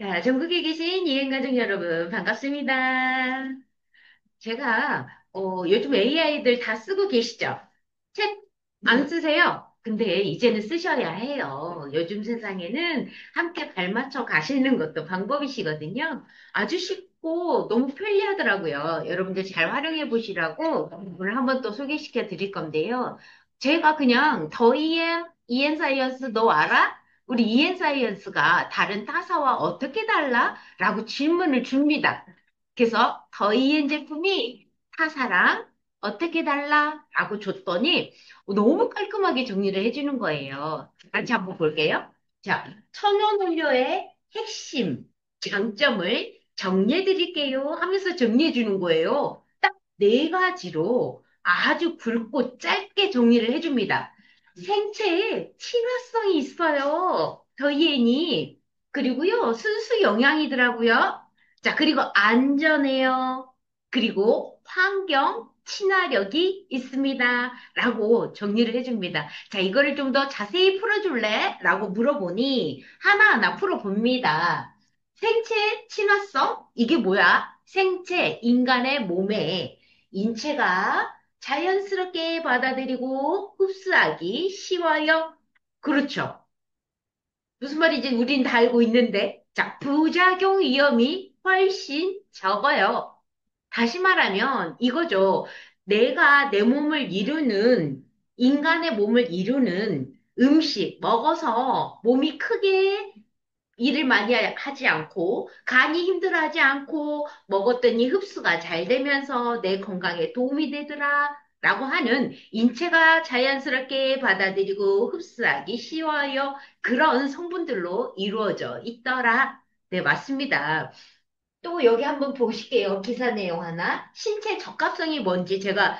자, 전국에 계신 이행가족 여러분, 반갑습니다. 제가, 요즘 AI들 다 쓰고 계시죠? 챗 안 쓰세요? 근데 이제는 쓰셔야 해요. 요즘 세상에는 함께 발맞춰 가시는 것도 방법이시거든요. 아주 쉽고 너무 편리하더라고요. 여러분들 잘 활용해 보시라고 오늘 한번 또 소개시켜 드릴 건데요. 제가 그냥 더 이엔 사이언스 너 알아? 우리 이엔 사이언스가 다른 타사와 어떻게 달라? 라고 질문을 줍니다. 그래서 더 이엔 제품이 타사랑 어떻게 달라? 라고 줬더니 너무 깔끔하게 정리를 해주는 거예요. 같이 한번 볼게요. 자, 천연음료의 핵심, 장점을 정리해 드릴게요 하면서 정리해 주는 거예요. 딱 네 가지로 아주 굵고 짧게 정리를 해줍니다. 생체에 친화성이 있어요. 더이엔이. 그리고요, 순수 영양이더라고요. 자, 그리고 안전해요. 그리고 환경 친화력이 있습니다. 라고 정리를 해줍니다. 자, 이거를 좀 더 자세히 풀어줄래? 라고 물어보니 하나하나 풀어봅니다. 생체 친화성? 이게 뭐야? 생체, 인간의 몸에 인체가 자연스럽게 받아들이고 흡수하기 쉬워요. 그렇죠. 무슨 말인지 우린 다 알고 있는데. 자, 부작용 위험이 훨씬 적어요. 다시 말하면 이거죠. 내가 내 몸을 이루는, 인간의 몸을 이루는 음식 먹어서 몸이 크게 일을 많이 하지 않고, 간이 힘들어하지 않고, 먹었더니 흡수가 잘 되면서 내 건강에 도움이 되더라. 라고 하는 인체가 자연스럽게 받아들이고 흡수하기 쉬워요. 그런 성분들로 이루어져 있더라. 네, 맞습니다. 또 여기 한번 보실게요. 기사 내용 하나. 신체 적합성이 뭔지 제가,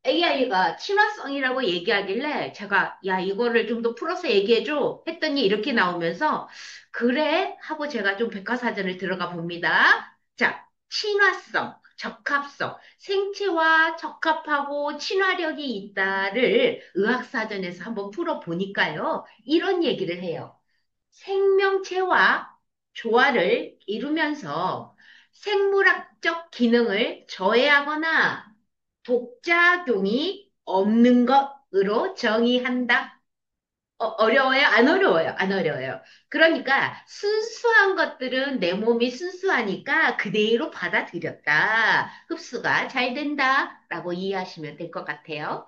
AI가 친화성이라고 얘기하길래 제가, 야, 이거를 좀 더 풀어서 얘기해줘. 했더니 이렇게 나오면서, 그래? 하고 제가 좀 백과사전을 들어가 봅니다. 자, 친화성, 적합성, 생체와 적합하고 친화력이 있다를 의학사전에서 한번 풀어보니까요. 이런 얘기를 해요. 생명체와 조화를 이루면서 생물학적 기능을 저해하거나 독작용이 없는 것으로 정의한다. 어려워요? 안 어려워요? 안 어려워요. 그러니까 순수한 것들은 내 몸이 순수하니까 그대로 받아들였다. 흡수가 잘 된다. 라고 이해하시면 될 것 같아요.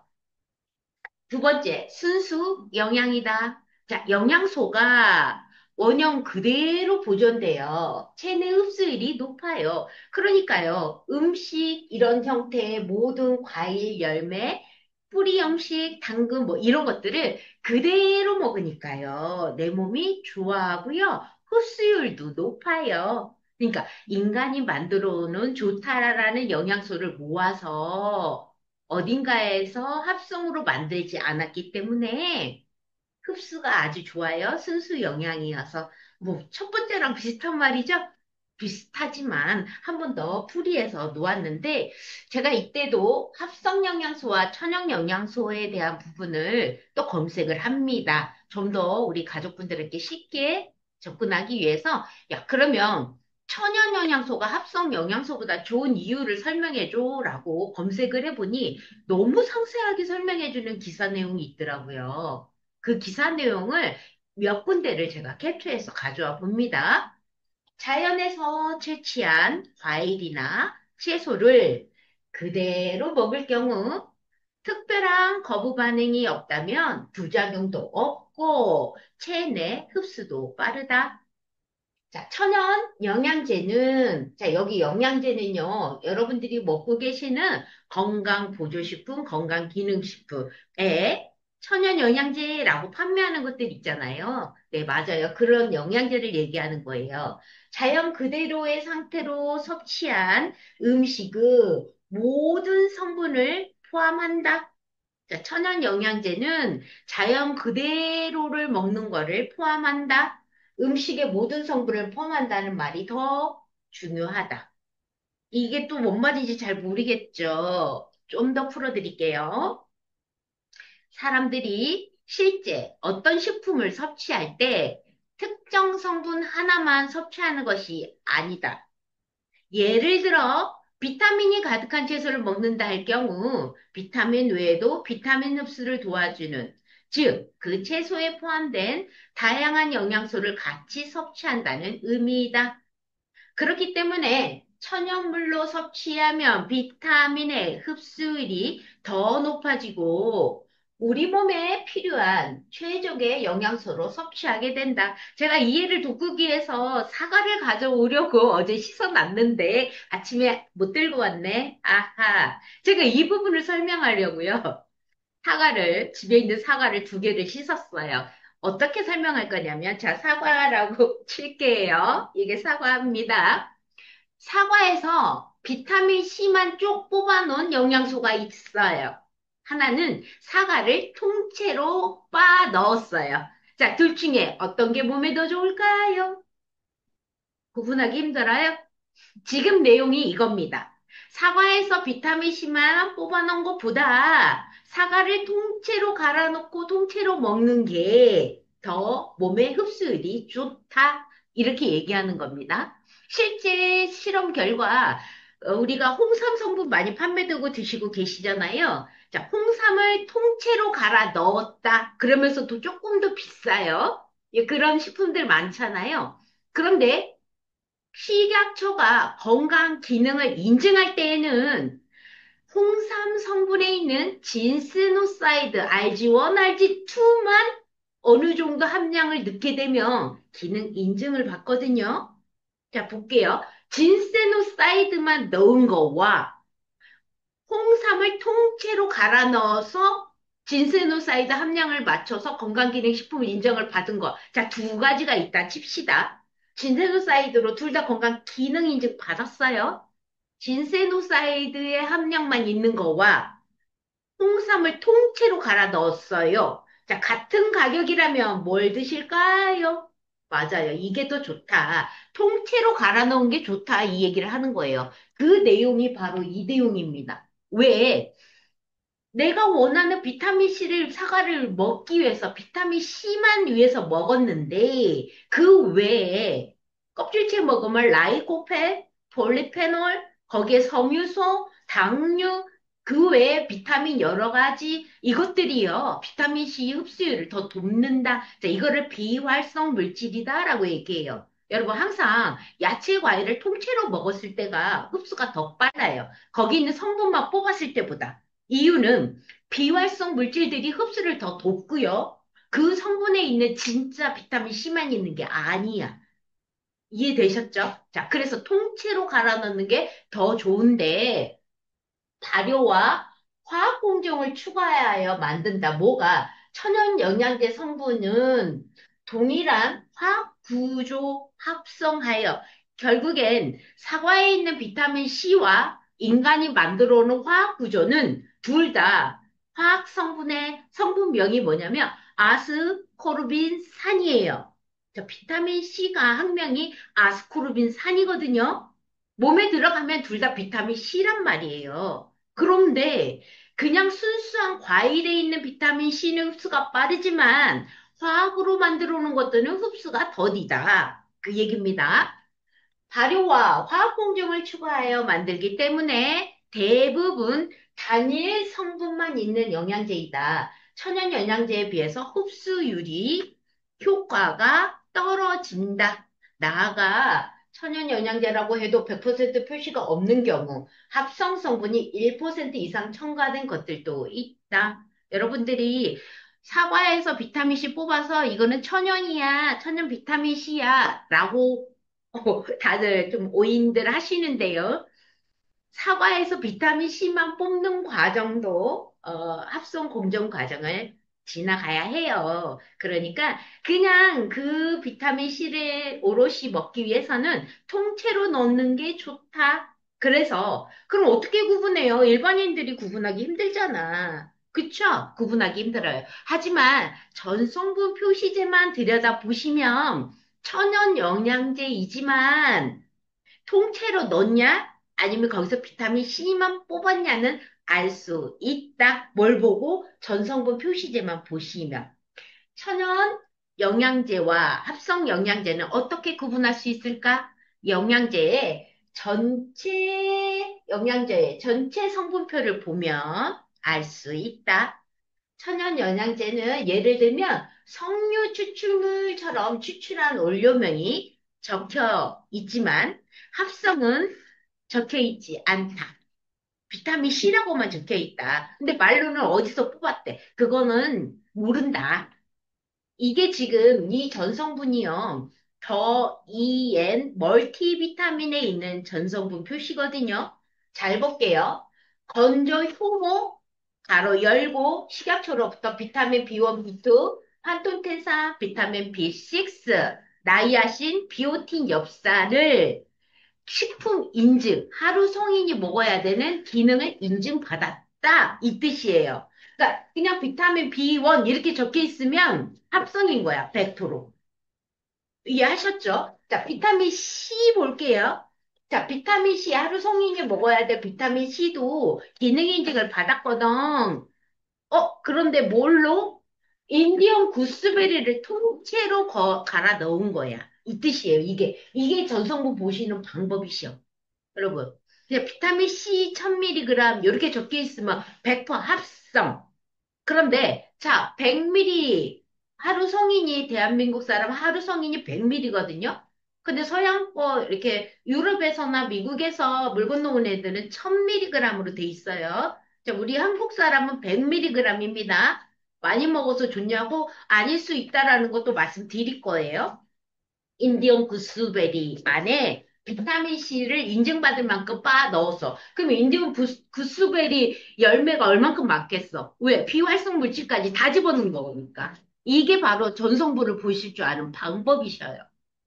두 번째, 순수 영양이다. 자, 영양소가 원형 그대로 보존돼요. 체내 흡수율이 높아요. 그러니까요, 음식 이런 형태의 모든 과일, 열매, 뿌리 형식, 당근 뭐 이런 것들을 그대로 먹으니까요. 내 몸이 좋아하고요. 흡수율도 높아요. 그러니까 인간이 만들어 놓은 좋다라는 영양소를 모아서 어딘가에서 합성으로 만들지 않았기 때문에 흡수가 아주 좋아요. 순수 영양이어서 뭐 첫 번째랑 비슷한 말이죠. 비슷하지만 한 번 더 풀이해서 놓았는데 제가 이때도 합성 영양소와 천연 영양소에 대한 부분을 또 검색을 합니다. 좀 더 우리 가족분들에게 쉽게 접근하기 위해서 야 그러면 천연 영양소가 합성 영양소보다 좋은 이유를 설명해 줘라고 검색을 해보니 너무 상세하게 설명해 주는 기사 내용이 있더라고요. 그 기사 내용을 몇 군데를 제가 캡처해서 가져와 봅니다. 자연에서 채취한 과일이나 채소를 그대로 먹을 경우 특별한 거부 반응이 없다면 부작용도 없고 체내 흡수도 빠르다. 자, 천연 영양제는, 자, 여기 영양제는요, 여러분들이 먹고 계시는 건강보조식품, 건강기능식품에 천연 영양제라고 판매하는 것들 있잖아요. 네, 맞아요. 그런 영양제를 얘기하는 거예요. 자연 그대로의 상태로 섭취한 음식의 모든 성분을 포함한다. 자, 천연 영양제는 자연 그대로를 먹는 거를 포함한다. 음식의 모든 성분을 포함한다는 말이 더 중요하다. 이게 또 뭔 말인지 잘 모르겠죠. 좀 더 풀어드릴게요. 사람들이 실제 어떤 식품을 섭취할 때 특정 성분 하나만 섭취하는 것이 아니다. 예를 들어, 비타민이 가득한 채소를 먹는다 할 경우, 비타민 외에도 비타민 흡수를 도와주는, 즉, 그 채소에 포함된 다양한 영양소를 같이 섭취한다는 의미이다. 그렇기 때문에 천연물로 섭취하면 비타민의 흡수율이 더 높아지고 우리 몸에 필요한 최적의 영양소로 섭취하게 된다. 제가 이해를 돕기 위해서 사과를 가져오려고 어제 씻어놨는데 아침에 못 들고 왔네. 아하. 제가 이 부분을 설명하려고요. 집에 있는 사과를 두 개를 씻었어요. 어떻게 설명할 거냐면, 자, 사과라고 칠게요. 이게 사과입니다. 사과에서 비타민 C만 쪽 뽑아놓은 영양소가 있어요. 하나는 사과를 통째로 빻아 넣었어요. 자, 둘 중에 어떤 게 몸에 더 좋을까요? 구분하기 힘들어요? 지금 내용이 이겁니다. 사과에서 비타민C만 뽑아놓은 것보다 사과를 통째로 갈아놓고 통째로 먹는 게 더 몸의 흡수율이 좋다. 이렇게 얘기하는 겁니다. 실제 실험 결과 우리가 홍삼 성분 많이 판매되고 드시고 계시잖아요. 자, 홍삼을 통째로 갈아 넣었다. 그러면서도 조금 더 비싸요. 예, 그런 식품들 많잖아요. 그런데 식약처가 건강 기능을 인증할 때에는 홍삼 성분에 있는 진스노사이드 RG1, RG2만 어느 정도 함량을 넣게 되면 기능 인증을 받거든요. 자, 볼게요. 진세노사이드만 넣은 거와 홍삼을 통째로 갈아 넣어서 진세노사이드 함량을 맞춰서 건강기능식품 인정을 받은 거. 자, 두 가지가 있다 칩시다. 진세노사이드로 둘 다 건강기능 인증 받았어요. 진세노사이드의 함량만 있는 거와 홍삼을 통째로 갈아 넣었어요. 자, 같은 가격이라면 뭘 드실까요? 맞아요. 이게 더 좋다. 통째로 갈아 넣은 게 좋다. 이 얘기를 하는 거예요. 그 내용이 바로 이 내용입니다. 왜? 내가 원하는 비타민C를 사과를 먹기 위해서 비타민C만 위해서 먹었는데 그 외에 껍질째 먹으면 라이코펜, 폴리페놀, 거기에 섬유소, 당류, 그 외에 비타민 여러 가지 이것들이요. 비타민C 흡수율을 더 돕는다. 자, 이거를 비활성 물질이다라고 얘기해요. 여러분 항상 야채 과일을 통째로 먹었을 때가 흡수가 더 빨라요. 거기 있는 성분만 뽑았을 때보다. 이유는 비활성 물질들이 흡수를 더 돕고요. 그 성분에 있는 진짜 비타민 C만 있는 게 아니야. 이해되셨죠? 자, 그래서 통째로 갈아 넣는 게 더 좋은데, 발효와 화학 공정을 추가하여 만든다. 뭐가? 천연 영양제 성분은 동일한 화학 구조 합성하여 결국엔 사과에 있는 비타민 C와 인간이 만들어 놓은 화학 구조는 둘 다 화학 성분의 성분명이 뭐냐면 아스코르빈산이에요. 저 비타민 C가 학명이 아스코르빈산이거든요. 몸에 들어가면 둘 다 비타민 C란 말이에요. 그런데 그냥 순수한 과일에 있는 비타민 C는 흡수가 빠르지만 화학으로 만들어 놓은 것들은 흡수가 더디다. 그 얘기입니다. 발효와 화학 공정을 추가하여 만들기 때문에 대부분 단일 성분만 있는 영양제이다. 천연 영양제에 비해서 흡수율이 효과가 떨어진다. 나아가 천연 영양제라고 해도 100% 표시가 없는 경우 합성 성분이 1% 이상 첨가된 것들도 있다. 여러분들이 사과에서 비타민C 뽑아서 이거는 천연이야, 천연 비타민C야 라고 다들 좀 오인들 하시는데요. 사과에서 비타민 C만 뽑는 과정도 합성 공정 과정을 지나가야 해요. 그러니까 그냥 그 비타민 C를 오롯이 먹기 위해서는 통째로 넣는 게 좋다. 그래서 그럼 어떻게 구분해요? 일반인들이 구분하기 힘들잖아. 그쵸? 구분하기 힘들어요. 하지만 전성분 표시제만 들여다 보시면 천연 영양제이지만 통째로 넣냐? 아니면 거기서 비타민 C만 뽑았냐는 알 수 있다. 뭘 보고? 전성분 표시제만 보시면. 천연 영양제와 합성 영양제는 어떻게 구분할 수 있을까? 영양제의 영양제의 전체 성분표를 보면 알 수 있다. 천연 영양제는 예를 들면 석류 추출물처럼 추출한 원료명이 적혀 있지만 합성은 적혀 있지 않다. 비타민 C라고만 적혀 있다. 근데 말로는 어디서 뽑았대? 그거는 모른다. 이게 지금 이 전성분이요. 더 EN 멀티비타민에 있는 전성분 표시거든요. 잘 볼게요. 건조 효모, 가로 열고, 식약처로부터 비타민 B1, B2, 판톤텐산, 비타민 B6, 나이아신, 비오틴 엽사를 식품 인증, 하루 성인이 먹어야 되는 기능을 인증받았다. 이 뜻이에요. 그러니까 그냥 비타민 B1 이렇게 적혀 있으면 합성인 거야, 100%. 이해하셨죠? 자, 비타민 C 볼게요. 자, 비타민 C 하루 성인이 먹어야 될 비타민 C도 기능 인증을 받았거든. 그런데 뭘로? 인디언 구스베리를 통째로 갈아 넣은 거야. 이 뜻이에요. 이게 전성분 보시는 방법이시여. 여러분, 그냥 비타민 C 1000mg 이렇게 적혀 있으면 100% 합성. 그런데 자, 100ml 하루 성인이 대한민국 사람 하루 성인이 100ml거든요. 근데 서양 거 이렇게 유럽에서나 미국에서 물 건너온 애들은 1000mg으로 돼 있어요. 자, 우리 한국 사람은 100mg입니다. 많이 먹어서 좋냐고 아닐 수 있다라는 것도 말씀드릴 거예요. 인디언 구스베리 안에 비타민C를 인증받을 만큼 빠 넣었어. 그럼 인디언 구스베리 열매가 얼만큼 많겠어? 왜? 비활성 물질까지 다 집어넣은 거니까. 이게 바로 전성분을 보실 줄 아는 방법이셔요.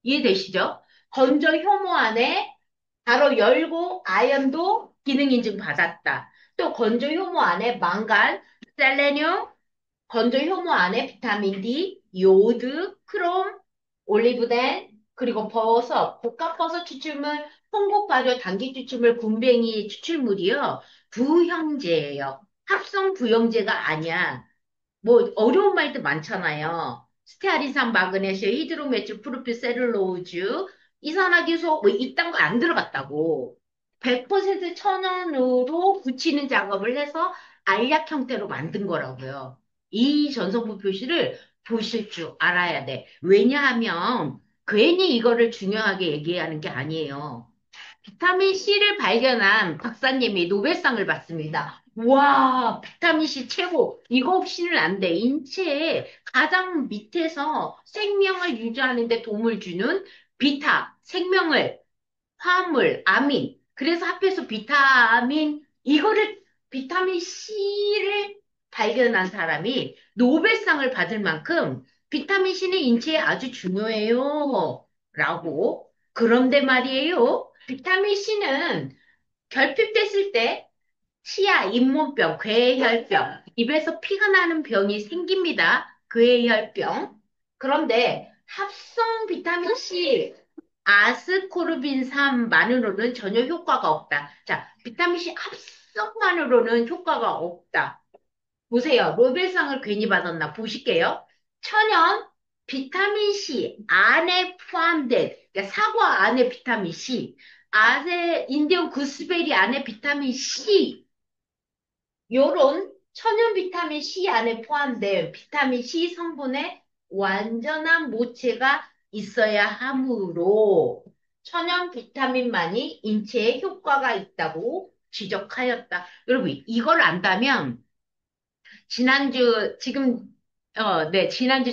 이해되시죠? 건조 효모 안에 바로 열고 아연도 기능 인증 받았다. 또 건조 효모 안에 망간, 셀레늄, 건조 효모 안에 비타민 D, 요오드, 크롬, 올리브덴, 그리고 버섯, 볶아버섯 추출물, 홍국 발효 단기 추출물, 굼벵이 추출물이요. 부형제예요. 합성 부형제가 아니야. 뭐 어려운 말도 많잖아요. 스테아린산, 마그네슘, 히드로메틸, 프루필, 셀룰로즈, 이산화탄소 뭐 이딴 거 안 들어갔다고. 100% 천연으로 붙이는 작업을 해서 알약 형태로 만든 거라고요. 이 전성분 표시를 보실 줄 알아야 돼. 왜냐하면 괜히 이거를 중요하게 얘기하는 게 아니에요. 비타민 C를 발견한 박사님이 노벨상을 받습니다. 와, 비타민 C 최고. 이거 없이는 안 돼. 인체의 가장 밑에서 생명을 유지하는 데 도움을 주는 생명을, 화합물, 아민. 그래서 합해서 비타민 C를 발견한 사람이 노벨상을 받을 만큼 비타민 C는 인체에 아주 중요해요. 라고. 그런데 말이에요. 비타민 C는 결핍됐을 때 치아, 잇몸병, 뇌혈병, 입에서 피가 나는 병이 생깁니다. 뇌혈병. 그런데 합성 비타민 C, 아스코르빈산만으로는 전혀 효과가 없다. 자, 비타민 C 합성만으로는 효과가 없다. 보세요. 노벨상을 괜히 받았나 보실게요. 천연 비타민 C 안에 포함된 그러니까 사과 안에 비타민 C, 인디언 구스베리 안에 비타민 C 요런 천연 비타민 C 안에 포함된 비타민 C 성분의 완전한 모체가 있어야 하므로 천연 비타민만이 인체에 효과가 있다고 지적하였다. 여러분, 이걸 안다면 지난주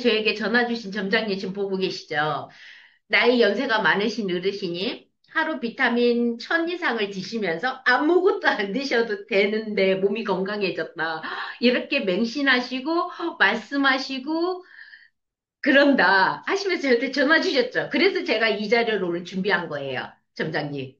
저에게 전화 주신 점장님 지금 보고 계시죠? 나이 연세가 많으신 어르신이 하루 비타민 1000 이상을 드시면서 아무것도 안 드셔도 되는데 몸이 건강해졌다. 이렇게 맹신하시고, 말씀하시고, 그런다. 하시면서 저한테 전화 주셨죠. 그래서 제가 이 자료를 오늘 준비한 거예요. 점장님.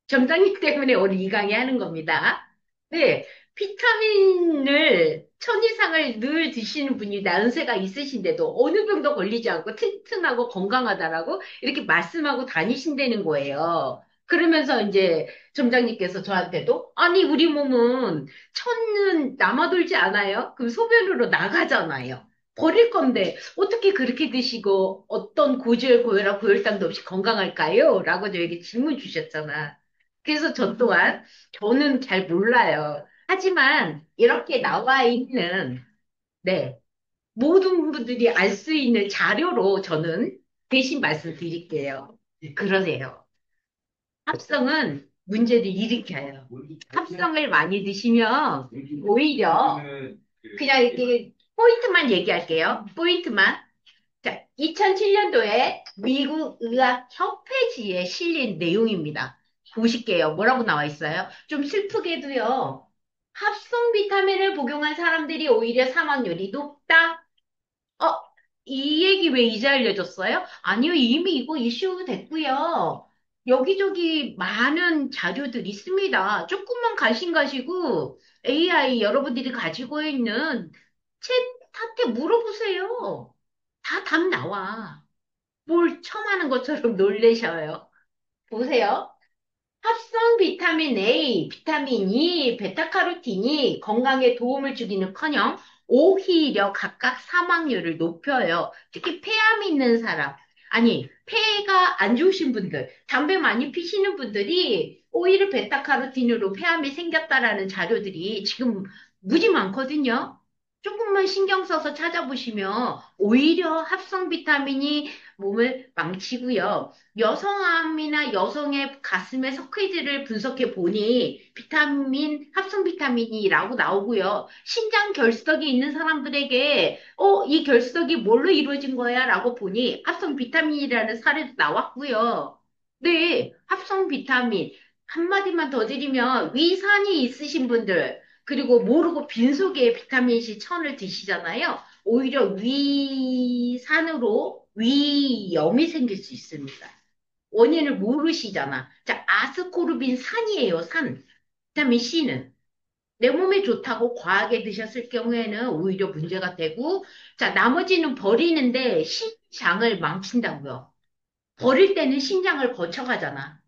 점장님 때문에 오늘 이 강의 하는 겁니다. 네. 비타민을 1000 이상을 늘 드시는 분이 연세가 있으신데도 어느 병도 걸리지 않고 튼튼하고 건강하다라고 이렇게 말씀하고 다니신다는 거예요. 그러면서 이제 점장님께서 저한테도 아니 우리 몸은 천은 남아돌지 않아요? 그럼 소변으로 나가잖아요. 버릴 건데 어떻게 그렇게 드시고 어떤 고지혈, 고혈압, 고혈당도 없이 건강할까요? 라고 저에게 질문 주셨잖아. 그래서 저 또한 저는 잘 몰라요. 하지만 이렇게 나와 있는 네, 모든 분들이 알 수 있는 자료로 저는 대신 말씀드릴게요. 그러세요. 합성은 문제를 일으켜요. 합성을 많이 드시면 오히려 그냥 이렇게 포인트만 얘기할게요. 포인트만. 자, 2007년도에 미국 의학협회지에 실린 내용입니다. 보실게요. 뭐라고 나와 있어요? 좀 슬프게도요. 합성 비타민을 복용한 사람들이 오히려 사망률이 높다. 어, 이 얘기 왜 이제 알려줬어요? 아니요, 이미 이거 이슈 됐고요. 여기저기 많은 자료들 있습니다. 조금만 관심 가시고 AI 여러분들이 가지고 있는 챗한테 물어보세요. 다 답 나와. 뭘 첨하는 것처럼 놀래셔요. 보세요. 합성 비타민 A, 비타민 E, 베타카로틴이 건강에 도움을 주기는커녕 오히려 각각 사망률을 높여요. 특히 폐암 있는 사람, 아니 폐가 안 좋으신 분들, 담배 많이 피시는 분들이 오히려 베타카로틴으로 폐암이 생겼다라는 자료들이 지금 무지 많거든요. 조금만 신경 써서 찾아보시면 오히려 합성 비타민이 몸을 망치고요. 여성암이나 여성의 가슴의 서퀴지를 분석해 보니 합성 비타민이라고 나오고요. 신장 결석이 있는 사람들에게, 이 결석이 뭘로 이루어진 거야? 라고 보니 합성 비타민이라는 사례도 나왔고요. 네, 합성 비타민. 한마디만 더 드리면 위산이 있으신 분들, 그리고 모르고 빈속에 비타민C 천을 드시잖아요. 오히려 위산으로 위염이 생길 수 있습니다. 원인을 모르시잖아. 자, 아스코르빈 산이에요, 산. 비타민 C는. 내 몸에 좋다고 과하게 드셨을 경우에는 오히려 문제가 되고, 자, 나머지는 버리는데 신장을 망친다고요. 버릴 때는 신장을 거쳐가잖아.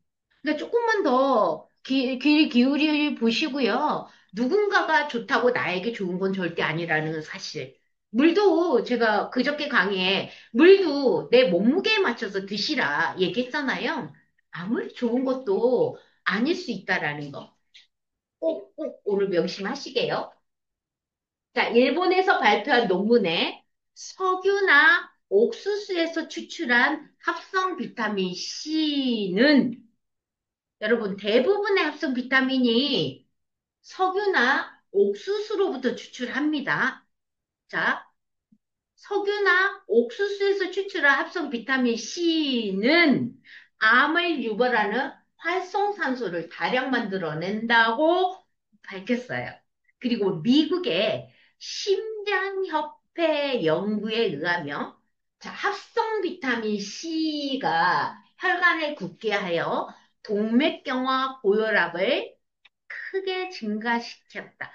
그러니까 조금만 더 귀 기울여 보시고요. 누군가가 좋다고 나에게 좋은 건 절대 아니라는 사실. 물도 제가 그저께 강의에 물도 내 몸무게에 맞춰서 드시라 얘기했잖아요. 아무리 좋은 것도 아닐 수 있다라는 거. 꼭 오늘 명심하시게요. 자, 일본에서 발표한 논문에 석유나 옥수수에서 추출한 합성 비타민 C는 여러분, 대부분의 합성 비타민이 석유나 옥수수로부터 추출합니다. 자, 석유나 옥수수에서 추출한 합성 비타민 C는 암을 유발하는 활성산소를 다량 만들어낸다고 밝혔어요. 그리고 미국의 심장협회 연구에 의하면 자, 합성 비타민 C가 혈관을 굳게 하여 동맥경화 고혈압을 크게 증가시켰다.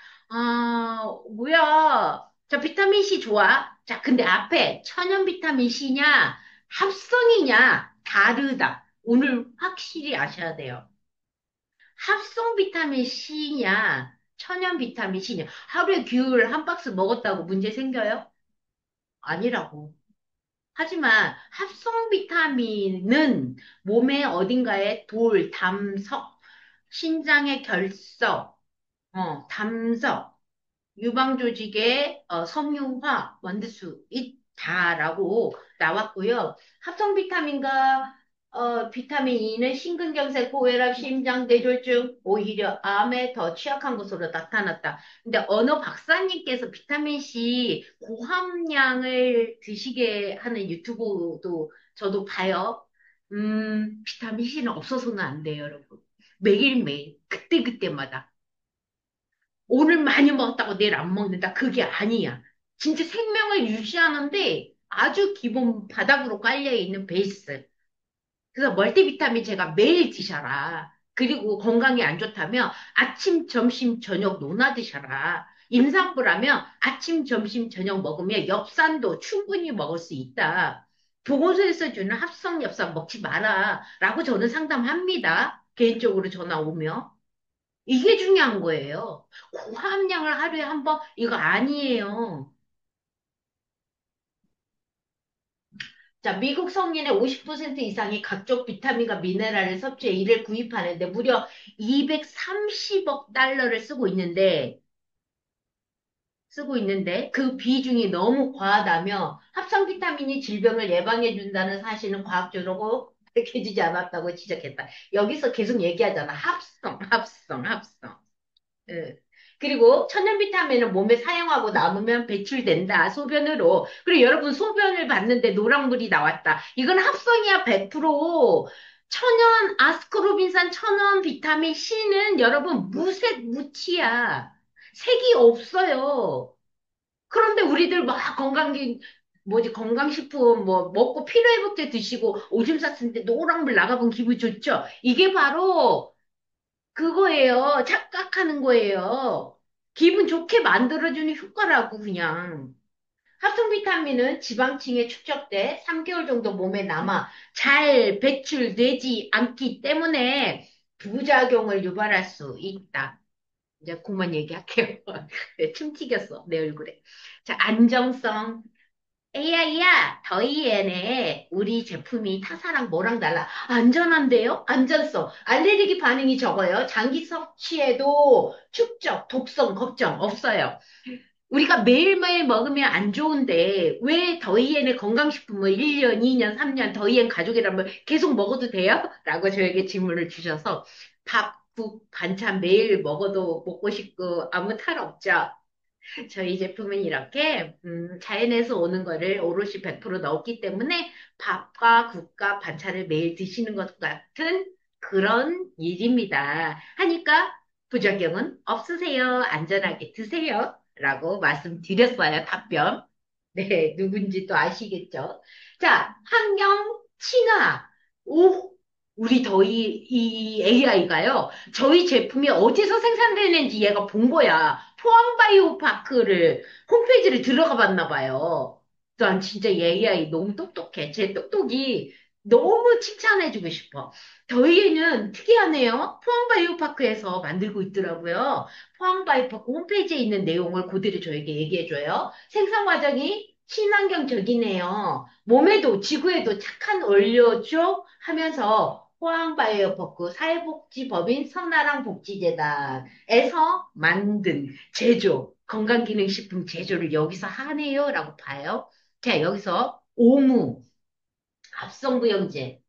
뭐야. 자, 비타민 C 좋아. 자, 근데 앞에 천연 비타민 C냐, 합성이냐, 다르다. 오늘 확실히 아셔야 돼요. 합성 비타민 C냐, 천연 비타민 C냐. 하루에 귤 한 박스 먹었다고 문제 생겨요? 아니라고. 하지만 합성 비타민은 몸의 어딘가에 돌, 담석, 신장의 결석, 담석, 유방조직의 섬유화 만들 수 있다라고 나왔고요. 합성 비타민과 비타민 E는 심근경색, 고혈압, 심장뇌졸중, 오히려 암에 더 취약한 것으로 나타났다. 근데 어느 박사님께서 비타민 C 고함량을 드시게 하는 유튜브도 저도 봐요. 비타민 C는 없어서는 안 돼요, 여러분. 매일매일, 그때그때마다. 오늘 많이 먹었다고 내일 안 먹는다. 그게 아니야. 진짜 생명을 유지하는데 아주 기본 바닥으로 깔려있는 베이스. 그래서 멀티비타민 제가 매일 드셔라. 그리고 건강에 안 좋다면 아침, 점심, 저녁 노나 드셔라. 임산부라면 아침, 점심, 저녁 먹으면 엽산도 충분히 먹을 수 있다. 보건소에서 주는 합성 엽산 먹지 마라. 라고 저는 상담합니다. 개인적으로 전화 오면. 이게 중요한 거예요. 고함량을 하루에 한 번, 이거 아니에요. 자, 미국 성인의 50% 이상이 각종 비타민과 미네랄을 섭취해 이를 구입하는데 무려 230억 달러를 쓰고 있는데 그 비중이 너무 과하다며 합성 비타민이 질병을 예방해 준다는 사실은 과학적으로 밝혀지지 않았다고 지적했다. 여기서 계속 얘기하잖아. 합성, 합성, 합성. 예. 그리고 천연 비타민은 몸에 사용하고 남으면 배출된다. 소변으로. 그리고 여러분 소변을 봤는데 노랑물이 나왔다. 이건 합성이야, 100%. 아스코르빈산 천연 비타민 C는 여러분 무색 무취야. 색이 없어요. 그런데 우리들 막 건강식품 뭐 먹고 피로회복제 드시고 오줌 쌌는데 노랑물 나가본 기분 좋죠? 이게 바로 그거예요. 착각하는 거예요. 기분 좋게 만들어주는 효과라고 그냥. 합성 비타민은 지방층에 축적돼 3개월 정도 몸에 남아 잘 배출되지 않기 때문에 부작용을 유발할 수 있다. 이제 그만 얘기할게요. 침 튀겼어, 내 얼굴에. 자, 안정성. AI야, 더이엔에 우리 제품이 타사랑 뭐랑 달라? 안전한데요? 안전성. 알레르기 반응이 적어요. 장기 섭취에도 축적, 독성, 걱정 없어요. 우리가 매일매일 먹으면 안 좋은데 왜 더이엔의 건강식품을 1년, 2년, 3년 더이엔 가족이라면 계속 먹어도 돼요? 라고 저에게 질문을 주셔서 밥, 국, 반찬 매일 먹어도 먹고 싶고 아무 탈 없죠? 저희 제품은 이렇게 자연에서 오는 거를 오롯이 100% 넣었기 때문에 밥과 국과 반찬을 매일 드시는 것 같은 그런 일입니다. 하니까 부작용은 없으세요. 안전하게 드세요. 라고 말씀드렸어요. 답변. 네, 누군지 또 아시겠죠? 자, 환경 친화. 오, 우리 더이 이 AI가요. 저희 제품이 어디서 생산되는지 얘가 본 거야. 포항바이오파크를 홈페이지를 들어가 봤나 봐요. 난 진짜 이 AI 너무 똑똑해. 제 똑똑이 너무 칭찬해주고 싶어. 저희는 특이하네요. 포항바이오파크에서 만들고 있더라고요. 포항바이오파크 홈페이지에 있는 내용을 그대로 저에게 얘기해줘요. 생산 과정이 친환경적이네요. 몸에도 지구에도 착한 원료죠? 하면서 포항바이오파크 사회복지법인 선아랑복지재단에서 만든 건강기능식품 제조를 여기서 하네요라고 봐요. 자, 여기서 합성부영제.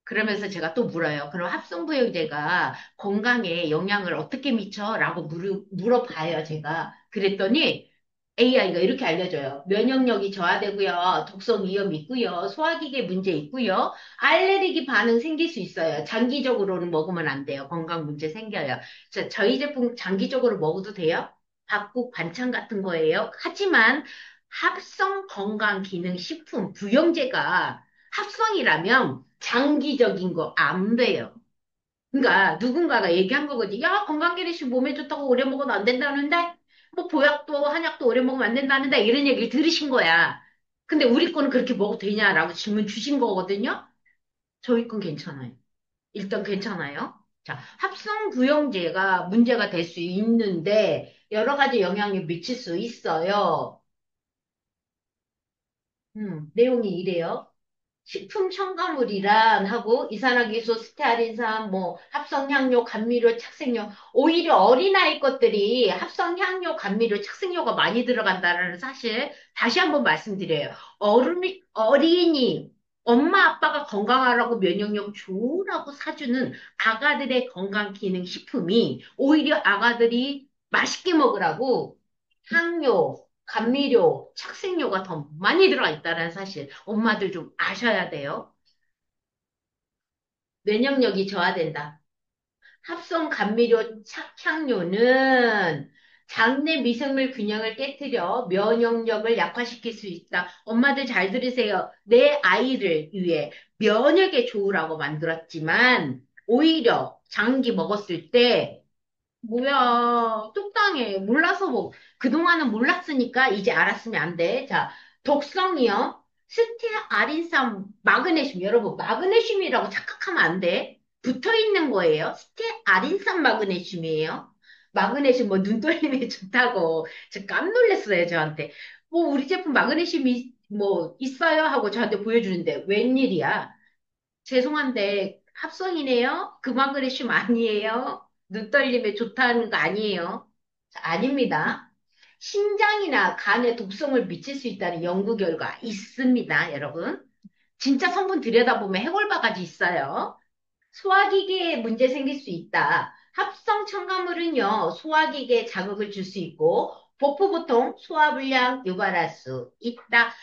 그러면서 제가 또 물어요. 그럼 합성부영제가 건강에 영향을 어떻게 미쳐? 라고 물어봐요, 제가. 그랬더니 AI가 이렇게 알려줘요. 면역력이 저하되고요. 독성 위험 있고요. 소화기계 문제 있고요. 알레르기 반응 생길 수 있어요. 장기적으로는 먹으면 안 돼요. 건강 문제 생겨요. 저희 제품 장기적으로 먹어도 돼요? 밥국 반찬 같은 거예요. 하지만 합성 건강 기능 식품 부영제가 합성이라면 장기적인 거 안 돼요. 그러니까 누군가가 얘기한 거거지. 야, 건강기능식 몸에 좋다고 오래 먹어도 안 된다는데? 뭐 보약도 한약도 오래 먹으면 안 된다는데? 이런 얘기를 들으신 거야. 근데 우리 거는 그렇게 먹어도 되냐라고 질문 주신 거거든요. 저희 건 괜찮아요. 일단 괜찮아요. 자, 합성 부영제가 문제가 될 수 있는데 여러 가지 영향을 미칠 수 있어요. 내용이 이래요. 식품 첨가물이란 하고 이산화기소, 스테아린산, 뭐 합성향료, 감미료, 착색료 오히려 어린아이 것들이 합성향료, 감미료, 착색료가 많이 들어간다는 사실 다시 한번 말씀드려요. 어린이 엄마 아빠가 건강하라고 면역력 좋으라고 사주는 아가들의 건강 기능 식품이 오히려 아가들이 맛있게 먹으라고 향료, 감미료, 착색료가 더 많이 들어가 있다는 사실 엄마들 좀 아셔야 돼요. 면역력이 저하된다. 합성 감미료, 착향료는 장내 미생물 균형을 깨뜨려 면역력을 약화시킬 수 있다. 엄마들 잘 들으세요. 내 아이를 위해 면역에 좋으라고 만들었지만 오히려 장기 먹었을 때 뭐야, 뚝당해. 몰라서 뭐, 그동안은 몰랐으니까 이제 알았으면 안 돼. 자, 독성이요. 스테아린산, 마그네슘. 여러분, 마그네슘이라고 착각하면 안 돼. 붙어 있는 거예요. 스테아린산 마그네슘이에요. 마그네슘 뭐 눈 떨림에 좋다고. 저 깜놀랐어요, 저한테. 뭐, 우리 제품 마그네슘이 뭐, 있어요? 하고 저한테 보여주는데, 웬일이야? 죄송한데, 합성이네요? 금화그레슘 아니에요? 눈 떨림에 좋다는 거 아니에요? 자, 아닙니다. 신장이나 간에 독성을 미칠 수 있다는 연구 결과 있습니다, 여러분. 진짜 성분 들여다보면 해골바가지 있어요. 소화기계에 문제 생길 수 있다. 합성 첨가물은요, 소화기계에 자극을 줄 수 있고, 복부보통 소화불량 유발할 수 있다.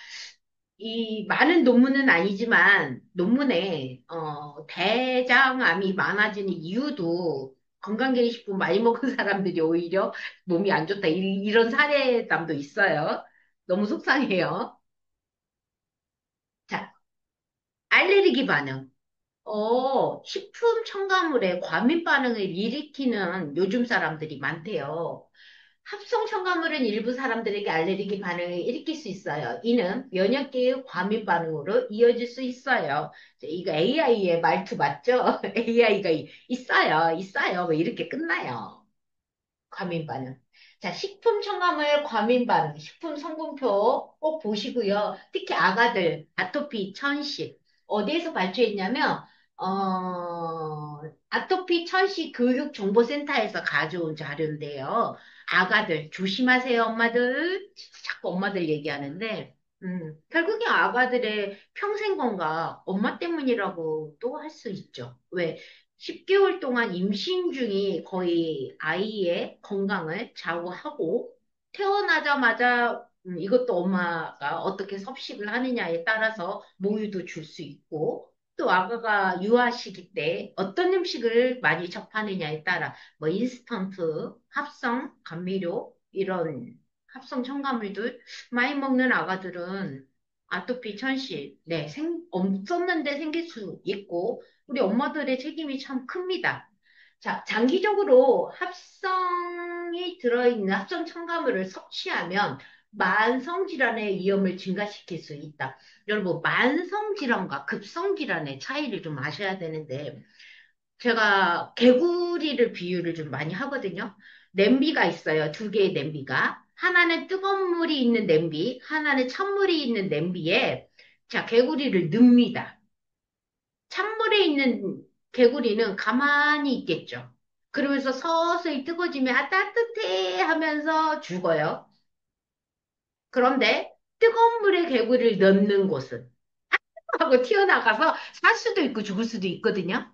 이 많은 논문은 아니지만 논문에 대장암이 많아지는 이유도 건강기능식품 많이 먹은 사람들이 오히려 몸이 안 좋다 이런 사례담도 있어요. 너무 속상해요. 자, 알레르기 반응. 식품 첨가물에 과민 반응을 일으키는 요즘 사람들이 많대요. 합성 첨가물은 일부 사람들에게 알레르기 반응을 일으킬 수 있어요. 이는 면역계의 과민 반응으로 이어질 수 있어요. 이거 AI의 말투 맞죠? AI가 있어요, 있어요. 뭐 이렇게 끝나요. 과민 반응. 자, 식품 첨가물 과민 반응, 식품 성분표 꼭 보시고요. 특히 아가들, 아토피, 천식. 어디에서 발표했냐면, 아토피 천식 교육정보센터에서 가져온 자료인데요. 아가들, 조심하세요, 엄마들. 진짜 자꾸 엄마들 얘기하는데, 결국에 아가들의 평생 건강, 엄마 때문이라고 또 할 수 있죠. 왜? 10개월 동안 임신 중이 거의 아이의 건강을 좌우하고 태어나자마자 이것도 엄마가 어떻게 섭식을 하느냐에 따라서 모유도 줄 수 있고 또 아가가 유아 시기 때 어떤 음식을 많이 접하느냐에 따라 뭐 인스턴트, 합성, 감미료 이런 합성 첨가물들 많이 먹는 아가들은 아토피, 천식, 네, 없었는데 생길 수 있고 우리 엄마들의 책임이 참 큽니다. 자, 장기적으로 합성이 들어있는 합성 첨가물을 섭취하면 만성질환의 위험을 증가시킬 수 있다. 여러분, 만성질환과 급성질환의 차이를 좀 아셔야 되는데, 제가 개구리를 비유를 좀 많이 하거든요. 냄비가 있어요. 두 개의 냄비가. 하나는 뜨거운 물이 있는 냄비, 하나는 찬물이 있는 냄비에, 자, 개구리를 넣습니다. 찬물에 있는 개구리는 가만히 있겠죠. 그러면서 서서히 뜨거워지면 아 따뜻해 하면서 죽어요. 그런데 뜨거운 물에 개구리를 넣는 곳은 하고 튀어나가서 살 수도 있고 죽을 수도 있거든요.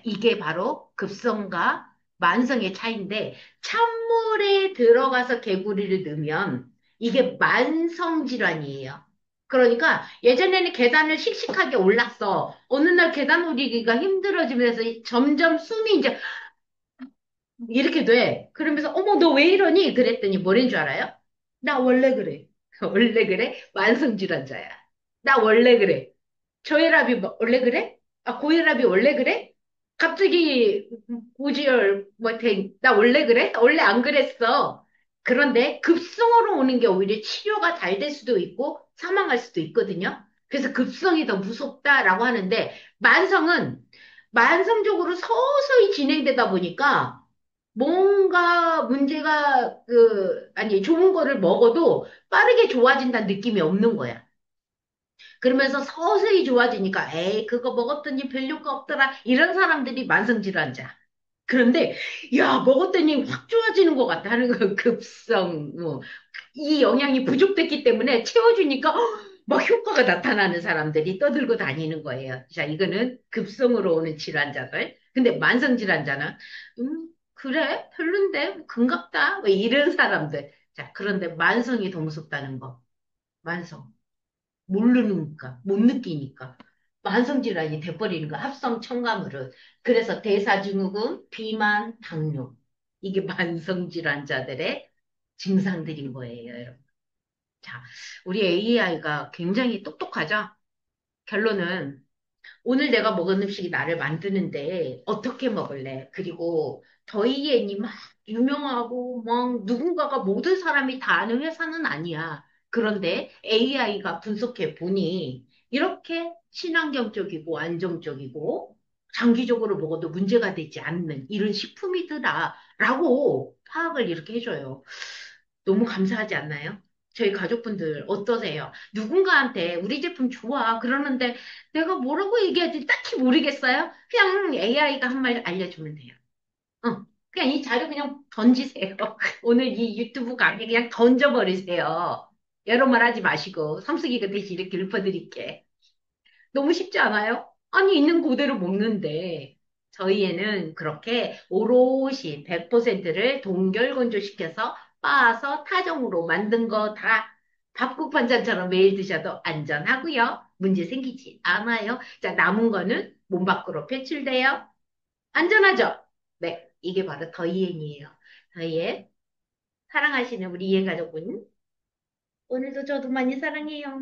이게 바로 급성과 만성의 차이인데 찬물에 들어가서 개구리를 넣으면 이게 만성 질환이에요. 그러니까 예전에는 계단을 씩씩하게 올랐어. 어느 날 계단 오르기가 힘들어지면서 점점 숨이 이제 이렇게 돼. 그러면서 어머 너 왜 이러니? 그랬더니 뭐랬는 줄 알아요? 나 원래 그래. 원래 그래? 만성 질환자야. 나 원래 그래. 저혈압이 원래 그래? 아, 고혈압이 원래 그래? 갑자기 고지혈 나 원래 그래? 원래 안 그랬어. 그런데 급성으로 오는 게 오히려 치료가 잘 될 수도 있고 사망할 수도 있거든요. 그래서 급성이 더 무섭다라고 하는데 만성은 만성적으로 서서히 진행되다 보니까 뭔가 문제가 아니 좋은 거를 먹어도 빠르게 좋아진다는 느낌이 없는 거야. 그러면서 서서히 좋아지니까, 에이, 그거 먹었더니 별 효과 없더라. 이런 사람들이 만성질환자. 그런데, 야, 먹었더니 확 좋아지는 것 같다 하는 거, 급성, 뭐, 이 영양이 부족됐기 때문에 채워주니까, 막 효과가 나타나는 사람들이 떠들고 다니는 거예요. 자, 이거는 급성으로 오는 질환자들. 근데 만성질환자는, 그래? 별론데? 뭐 금갑다? 뭐 이런 사람들. 자, 그런데 만성이 더 무섭다는 거. 만성. 모르니까, 못 느끼니까. 만성질환이 돼버리는 거, 합성 첨가물은. 그래서 대사증후군, 비만, 당뇨. 이게 만성질환자들의 증상들인 거예요, 여러분. 자, 우리 AI가 굉장히 똑똑하죠? 결론은 오늘 내가 먹은 음식이 나를 만드는데 어떻게 먹을래? 그리고 더이엔이 막 유명하고 막 누군가가 모든 사람이 다 아는 회사는 아니야. 그런데 AI가 분석해 보니 이렇게 친환경적이고 안정적이고 장기적으로 먹어도 문제가 되지 않는 이런 식품이더라라고 파악을 이렇게 해줘요. 너무 감사하지 않나요? 저희 가족분들 어떠세요? 누군가한테 우리 제품 좋아 그러는데 내가 뭐라고 얘기하지 딱히 모르겠어요? 그냥 AI가 한 말 알려주면 돼요. 그냥 이 자료 그냥 던지세요. 오늘 이 유튜브 강의 그냥 던져버리세요. 여러 말 하지 마시고 삼수기가 대신 이렇게 읊어드릴게. 너무 쉽지 않아요? 아니, 있는 그대로 먹는데. 저희 애는 그렇게 오롯이 100%를 동결건조시켜서 빻아서 타정으로 만든 거 다 밥국 반찬처럼 매일 드셔도 안전하고요. 문제 생기지 않아요. 자, 남은 거는 몸 밖으로 배출돼요. 안전하죠? 네, 이게 바로 더이엔이에요. 더이엔, 사랑하시는 우리 이엔 가족분, 오늘도 저도 많이 사랑해요.